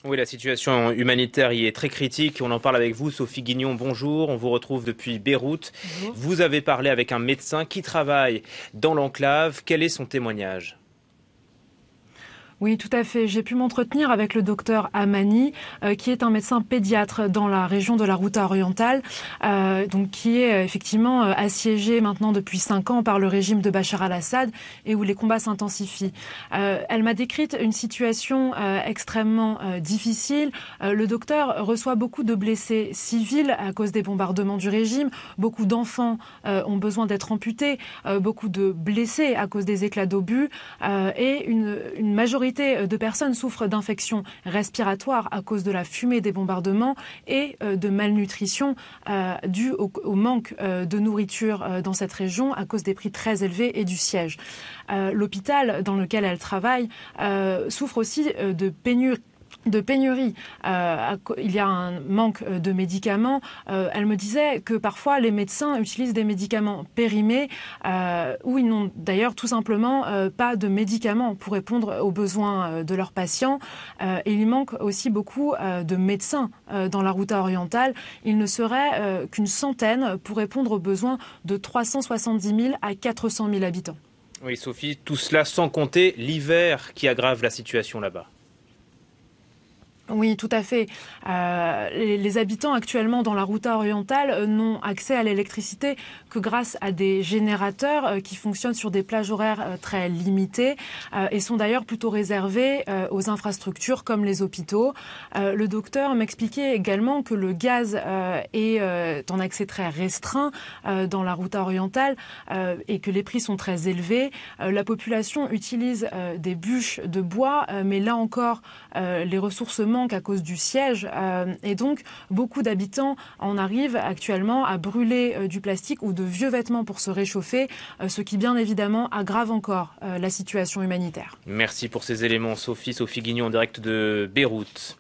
Oui, la situation humanitaire y est très critique. On en parle avec vous, Sophie Guignon. Bonjour. On vous retrouve depuis Beyrouth. Bonjour. Vous avez parlé avec un médecin qui travaille dans l'enclave. Quel est son témoignage? Oui, tout à fait. J'ai pu m'entretenir avec le docteur Amani, qui est un médecin pédiatre dans la région de la Ghouta orientale, donc qui est effectivement assiégée maintenant depuis 5 ans par le régime de Bachar al-Assad et où les combats s'intensifient. Elle m'a décrite une situation extrêmement difficile. Le docteur reçoit beaucoup de blessés civils à cause des bombardements du régime. Beaucoup d'enfants ont besoin d'être amputés. Beaucoup de blessés à cause des éclats d'obus et une majorité de personnes souffrent d'infections respiratoires à cause de la fumée des bombardements et de malnutrition due au manque de nourriture dans cette région à cause des prix très élevés et du siège. L'hôpital dans lequel elle travaille souffre aussi de pénurie. Il y a un manque de médicaments. Elle me disait que parfois les médecins utilisent des médicaments périmés où ils n'ont d'ailleurs tout simplement pas de médicaments pour répondre aux besoins de leurs patients. Et il manque aussi beaucoup de médecins dans la Ghouta orientale. Il ne serait qu'une centaine pour répondre aux besoins de 370 000 à 400 000 habitants. Oui, Sophie, tout cela sans compter l'hiver qui aggrave la situation là-bas. Oui, tout à fait. Les habitants actuellement dans la Ghouta orientale n'ont accès à l'électricité que grâce à des générateurs qui fonctionnent sur des plages horaires très limitées et sont d'ailleurs plutôt réservés aux infrastructures comme les hôpitaux. Le docteur m'expliquait également que le gaz est en accès très restreint dans la Ghouta orientale et que les prix sont très élevés. La population utilise des bûches de bois, mais là encore, les ressources manquent à cause du siège et donc beaucoup d'habitants en arrivent actuellement à brûler du plastique ou de vieux vêtements pour se réchauffer, ce qui bien évidemment aggrave encore la situation humanitaire. Merci pour ces éléments, Sophie. Sophie Guignon en direct de Beyrouth.